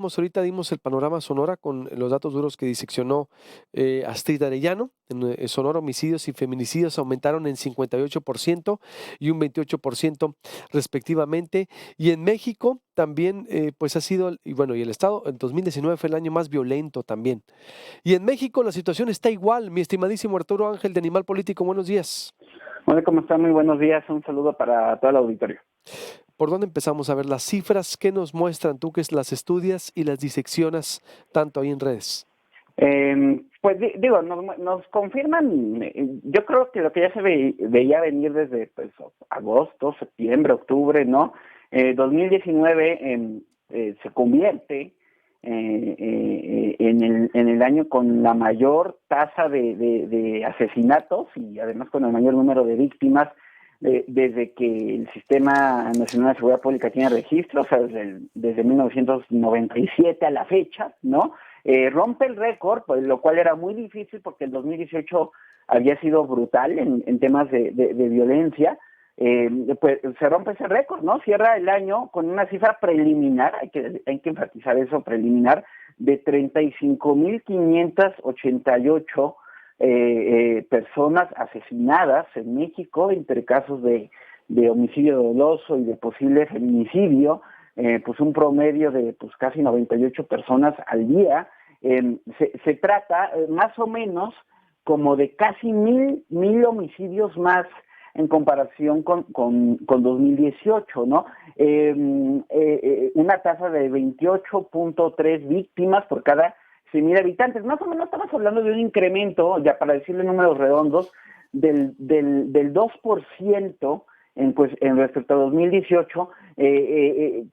Ahorita dimos el panorama Sonora con los datos duros que diseccionó Astrid Arellano. En Sonora, homicidios y feminicidios aumentaron en 58% y un 28% respectivamente. Y en México también, pues ha sido, y bueno, y el Estado, en 2019 fue el año más violento también. Y en México la situación está igual, mi estimadísimo Arturo Ángel de Animal Político, buenos días. Hola, ¿cómo están? Muy buenos días. Un saludo para todo el auditorio. ¿Por dónde empezamos a ver las cifras? ¿Qué nos muestran tú que las estudias y las diseccionas tanto ahí en redes? Pues digo, nos confirman, yo creo que lo que ya se veía venir desde pues, agosto, septiembre, octubre, ¿no? 2019 se convierte en el año con la mayor tasa de asesinatos y además con el mayor número de víctimas desde que el Sistema Nacional de Seguridad Pública tiene registro, o sea, desde 1997 a la fecha, ¿no? Rompe el récord, pues, lo cual era muy difícil porque el 2018 había sido brutal en temas de violencia. Pues se rompe ese récord, ¿no? Cierra el año con una cifra preliminar, hay que enfatizar eso, preliminar, de 35,588 personas asesinadas en México entre casos de homicidio doloso y de posible feminicidio, pues un promedio de pues casi 98 personas al día. Se trata más o menos como de casi mil homicidios más en comparación con 2018, ¿no? Una tasa de 28.3 víctimas por cada 100,000 habitantes. Más o menos estamos hablando de un incremento, ya para decirle números redondos, del 2% en respecto a 2018. ¿Qué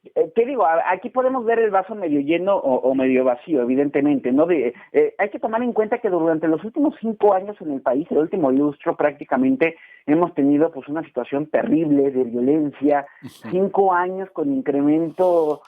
digo? Aquí podemos ver el vaso medio lleno o medio vacío, evidentemente, ¿no? Hay que tomar en cuenta que durante los últimos 5 años en el país, el último lustro prácticamente, hemos tenido pues una situación terrible de violencia, 5 años con incrementos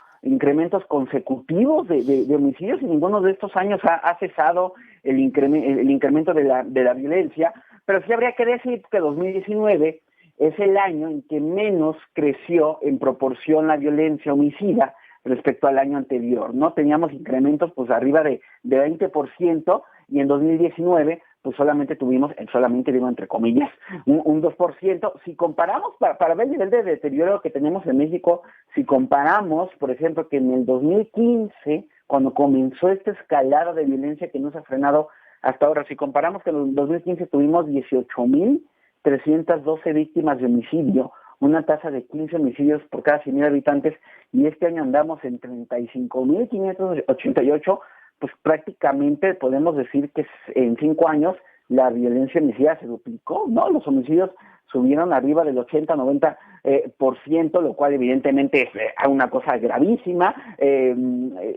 consecutivos de homicidios y ninguno de estos años ha cesado el incremento de la violencia, pero sí habría que decir que 2019 es el año en que menos creció en proporción la violencia homicida respecto al año anterior, ¿no? Teníamos incrementos pues arriba de 20% y en 2019 pues solamente digo entre comillas, un 2%. Si comparamos, para ver el nivel de deterioro que tenemos en México, si comparamos, por ejemplo, que en el 2015, cuando comenzó esta escalada de violencia que no se ha frenado hasta ahora, si comparamos que en el 2015 tuvimos 18,312 víctimas de homicidio, una tasa de 15 homicidios por cada 100,000 habitantes, y este año andamos en 35,588, pues prácticamente podemos decir que en 5 años la violencia homicida se duplicó, ¿no? Los homicidios subieron arriba del 80-90%, lo cual evidentemente es una cosa gravísima.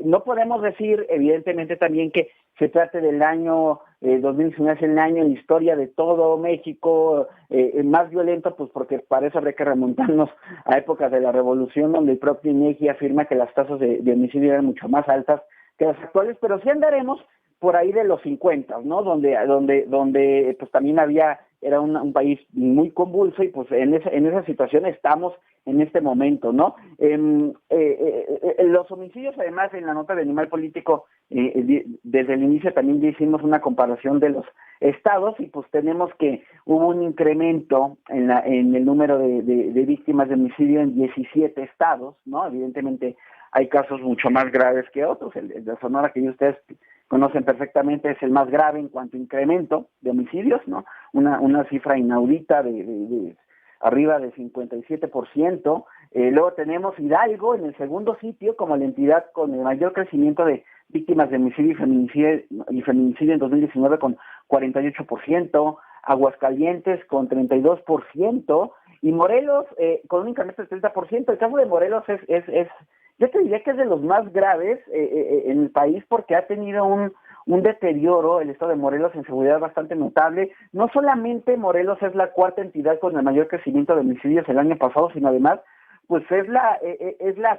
No podemos decir, evidentemente, también que se trate del año 2019, es el año en la historia de todo México más violento, pues porque para eso habría que remontarnos a épocas de la Revolución, donde el propio INEGI afirma que las tasas de homicidio eran mucho más altas que las actuales, pero sí andaremos por ahí de los 50, ¿no? Donde pues también era un país muy convulso y pues en esa situación estamos en este momento, ¿no? Los homicidios, además, en la nota de Animal Político, desde el inicio también ya hicimos una comparación de los estados y pues tenemos que hubo un incremento en el número de víctimas de homicidio en 17 estados, ¿no? Evidentemente hay casos mucho más graves que otros. El de Sonora, que ustedes conocen perfectamente, es el más grave en cuanto a incremento de homicidios, ¿no? Una cifra inaudita de arriba del 57%. Luego tenemos Hidalgo en el segundo sitio como la entidad con el mayor crecimiento de víctimas de homicidio y feminicidio en 2019 con 48%, Aguascalientes con 32%, y Morelos con un incremento del 30%. El caso de Morelos es yo te diría que es de los más graves en el país porque ha tenido un deterioro el estado de Morelos en seguridad bastante notable. No solamente Morelos es la cuarta entidad con el mayor crecimiento de homicidios el año pasado, sino además pues es la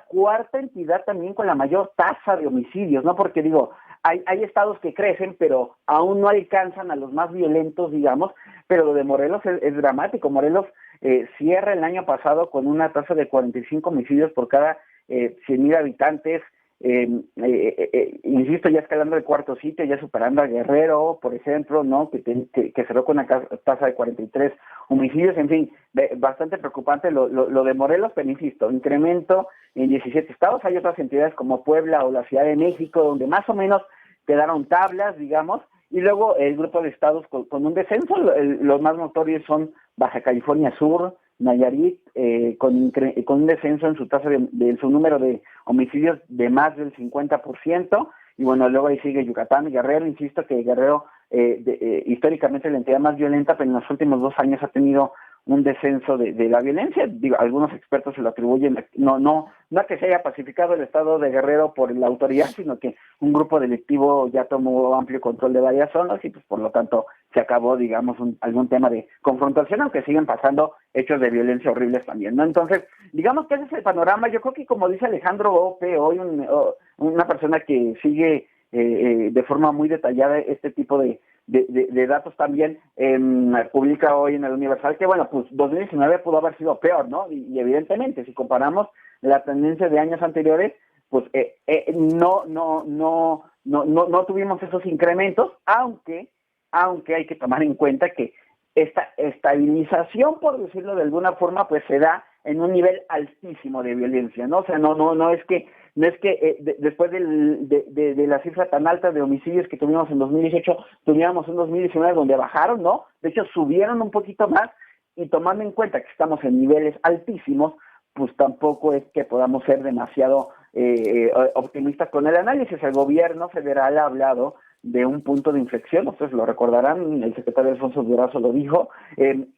cuarta entidad también con la mayor tasa de homicidios, ¿no? Porque digo, hay estados que crecen, pero aún no alcanzan a los más violentos, digamos, pero lo de Morelos es dramático. Morelos cierra el año pasado con una tasa de 45 homicidios por cada 100,000 habitantes, insisto, ya escalando el cuarto sitio, ya superando a Guerrero, por ejemplo, ¿no? Que cerró con una tasa de 43 homicidios, en fin, bastante preocupante lo de Morelos, pero insisto, incremento en 17 estados. Hay otras entidades como Puebla o la Ciudad de México, donde más o menos quedaron tablas, digamos, y luego el grupo de estados con un descenso. Los más notorios son Baja California Sur, Nayarit, con un descenso en su tasa de su número de homicidios de más del 50%, y bueno, luego ahí sigue Yucatán y Guerrero. Insisto que Guerrero, históricamente la entidad más violenta, pero en los últimos 2 años ha tenido un descenso de la violencia. Digo, algunos expertos se lo atribuyen, no a que se haya pacificado el estado de Guerrero por la autoridad, sino que un grupo delictivo ya tomó amplio control de varias zonas y pues por lo tanto se acabó, digamos, algún tema de confrontación, aunque siguen pasando hechos de violencia horribles también, ¿no? Entonces, digamos que ese es el panorama. Yo creo que, como dice Alejandro Ope, hoy una persona que sigue de forma muy detallada este tipo de datos también, publica hoy en el Universal que, bueno, pues 2019 pudo haber sido peor, ¿no? Y evidentemente, si comparamos la tendencia de años anteriores, pues no tuvimos esos incrementos, aunque hay que tomar en cuenta que esta estabilización, por decirlo de alguna forma, pues se da en un nivel altísimo de violencia, ¿no? O sea, no es que después de la cifra tan alta de homicidios que tuvimos en 2018, tuviéramos un 2019 donde bajaron, ¿no? De hecho, subieron un poquito más, y tomando en cuenta que estamos en niveles altísimos, pues tampoco es que podamos ser demasiado optimistas con el análisis. El gobierno federal ha hablado de un punto de inflexión, ustedes lo recordarán, el secretario Alfonso Durazo lo dijo.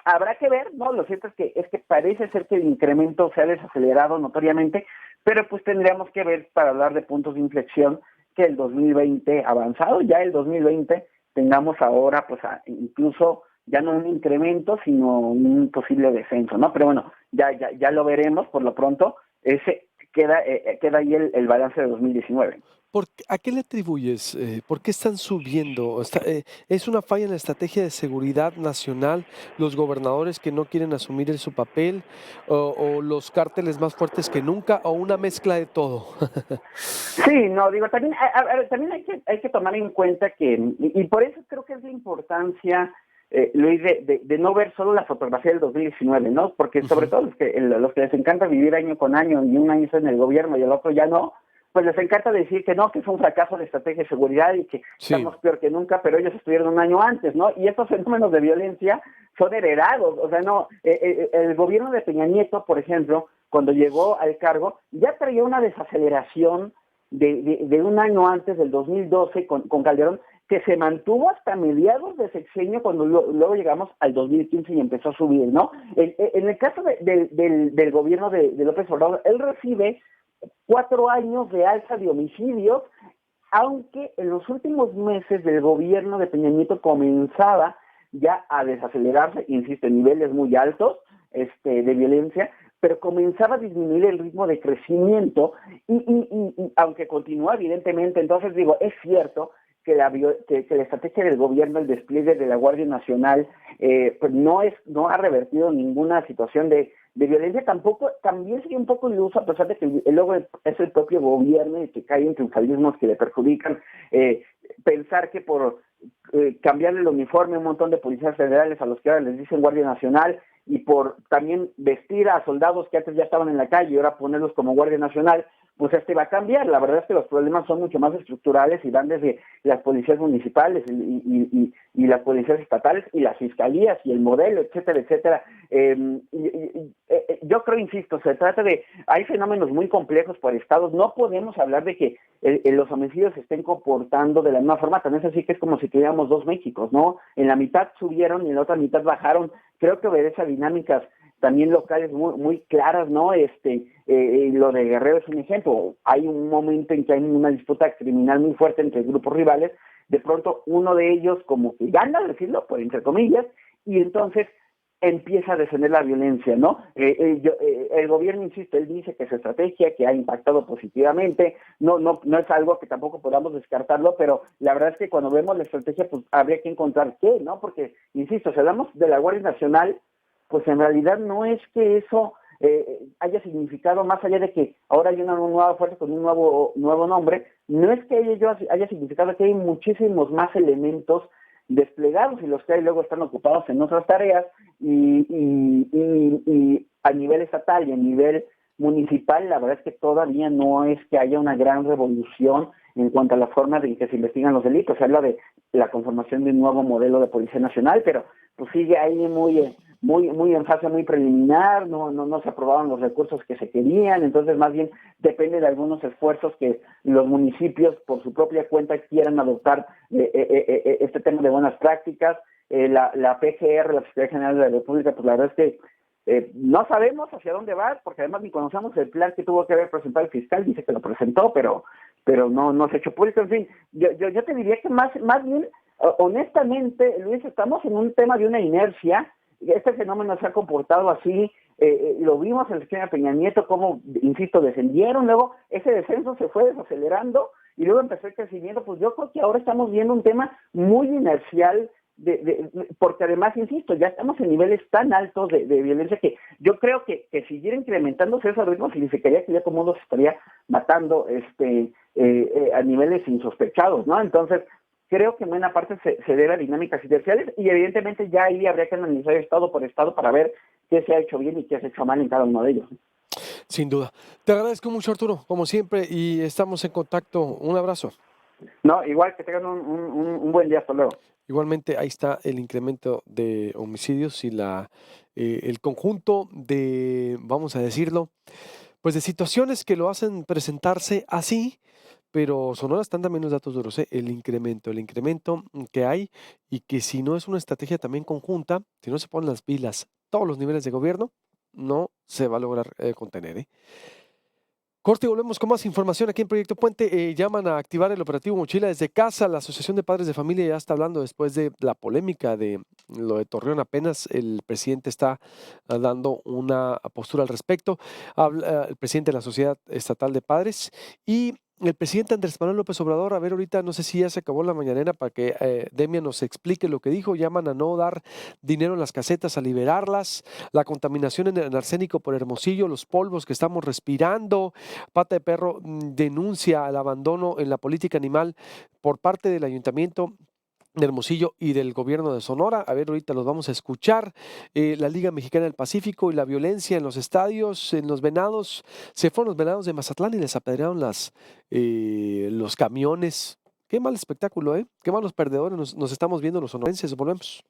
Habrá que ver, ¿no? Lo cierto es que parece ser que el incremento se ha desacelerado notoriamente, pero pues tendríamos que ver, para hablar de puntos de inflexión, que el 2020 avanzado, ya el 2020 tengamos ahora pues incluso ya no un incremento, sino un posible descenso, ¿no? Pero bueno, ya lo veremos. Por lo pronto, ese queda ahí el balance de 2019. ¿A qué le atribuyes? ¿Por qué están subiendo? ¿Es una falla en la estrategia de seguridad nacional, los gobernadores que no quieren asumir su papel, o los cárteles más fuertes que nunca, o una mezcla de todo? Sí, no, digo, también, también hay que tomar en cuenta que, y por eso creo que es la importancia, Luis, de no ver solo la fotografía del 2019, ¿no? Porque sobre todo los que les encanta vivir año con año, y un año está en el gobierno y el otro ya no, pues les encanta decir que no, que es un fracaso de estrategia de seguridad y que Sí. estamos peor que nunca, pero ellos estuvieron un año antes, ¿no? Y estos fenómenos de violencia son heredados. O sea, no, el gobierno de Peña Nieto, por ejemplo, cuando llegó al cargo, ya traía una desaceleración de un año antes, del 2012, con Calderón, que se mantuvo hasta mediados de sexenio, cuando luego llegamos al 2015 y empezó a subir, ¿no? En el caso del gobierno de López Obrador, él recibe 4 años de alza de homicidios, aunque en los últimos meses del gobierno de Peña Nieto comenzaba ya a desacelerarse, insisto, en niveles muy altos de violencia, pero comenzaba a disminuir el ritmo de crecimiento, y aunque continúa evidentemente. Entonces digo, es cierto que la estrategia del gobierno, el despliegue de la Guardia Nacional, pues no ha revertido ninguna situación de violencia. También sería un poco iluso, a pesar de que luego es el propio gobierno el que cae en triunfalismos que le perjudican, pensar que por cambiarle el uniforme a un montón de policías federales a los que ahora les dicen Guardia Nacional, y por también vestir a soldados que antes ya estaban en la calle y ahora ponerlos como Guardia Nacional, pues va a cambiar. La verdad es que los problemas son mucho más estructurales y van desde las policías municipales y las policías estatales y las fiscalías y el modelo, etcétera, etcétera. Yo creo, insisto, hay fenómenos muy complejos por estados. No podemos hablar de que los homicidios se estén comportando de la misma forma. También es así que es como si tuviéramos dos Méxicos, ¿no? En la mitad subieron y en la otra mitad bajaron. Creo que obedece a dinámicas también locales muy claras, ¿no? Lo de Guerrero es un ejemplo. Hay un momento en que hay una disputa criminal muy fuerte entre grupos rivales. De pronto uno de ellos como que gana, decirlo, pues entre comillas, y entonces empieza a descender la violencia, ¿no? El gobierno, insisto, él dice que es estrategia, que ha impactado positivamente. No es algo que tampoco podamos descartarlo, pero la verdad es que cuando vemos la estrategia, pues habría que encontrar qué, ¿no? Porque, insisto, si hablamos de la Guardia Nacional, pues en realidad no es que eso haya significado, más allá de que ahora hay una nueva fuerza con un nuevo nombre, no es que haya significado que hay muchísimos más elementos desplegados y los que hay luego están ocupados en otras tareas y a nivel estatal y a nivel municipal, la verdad es que todavía no es que haya una gran revolución en cuanto a la forma en que se investigan los delitos. Se habla de la conformación de un nuevo modelo de Policía Nacional, pero pues sigue ahí muy en fase muy preliminar, no se aprobaron los recursos que se querían, entonces más bien depende de algunos esfuerzos que los municipios por su propia cuenta quieran adoptar este tema de buenas prácticas. La PGR, la Fiscalía General de la República, pues la verdad es que no sabemos hacia dónde va, porque además ni conocemos el plan que tuvo que haber presentado el fiscal, dice que lo presentó, pero no se ha hecho público. En fin, yo te diría que más bien, honestamente, Luis, estamos en un tema de una inercia. Este fenómeno se ha comportado así, lo vimos en el esquema de Peña Nieto, como, insisto, descendieron, luego ese descenso se fue desacelerando y luego empezó el crecimiento. Pues yo creo que ahora estamos viendo un tema muy inercial, porque además, insisto, ya estamos en niveles tan altos de violencia que yo creo que siguiera incrementándose ese ritmo significaría que ya todo el mundo se estaría matando a niveles insospechados, ¿no? Entonces, creo que en buena parte se debe a dinámicas inerciales y evidentemente ya ahí habría que analizar estado por estado para ver qué se ha hecho bien y qué se ha hecho mal en cada uno de ellos. Sin duda. Te agradezco mucho, Arturo, como siempre, y estamos en contacto. Un abrazo. No, igual que tengan un buen día, hasta luego. Igualmente, ahí está el incremento de homicidios y el conjunto de, vamos a decirlo, pues de situaciones que lo hacen presentarse así, pero Sonora están también los datos duros, ¿eh? El incremento que hay y que si no es una estrategia también conjunta, si no se ponen las pilas todos los niveles de gobierno, no se va a lograr contener, ¿eh? Corte y volvemos con más información aquí en Proyecto Puente. Llaman a activar el operativo Mochila desde casa. La Asociación de Padres de Familia ya está hablando después de la polémica de lo de Torreón. Apenas el presidente está dando una postura al respecto. Habla el presidente de la Sociedad Estatal de Padres y el presidente Andrés Manuel López Obrador. A ver, ahorita no sé si ya se acabó la mañanera para que Demian nos explique lo que dijo. Llaman a no dar dinero en las casetas, a liberarlas. La contaminación en arsénico por Hermosillo, los polvos que estamos respirando. Pata de Perro denuncia el abandono en la política animal por parte del Ayuntamiento de Hermosillo y del gobierno de Sonora. A ver, ahorita los vamos a escuchar. La Liga Mexicana del Pacífico y la violencia en los estadios, en los venados. Se fueron los venados de Mazatlán y les apedrearon los camiones. Qué mal espectáculo, ¿eh? Qué malos perdedores nos estamos viendo los sonorenses. Volvemos.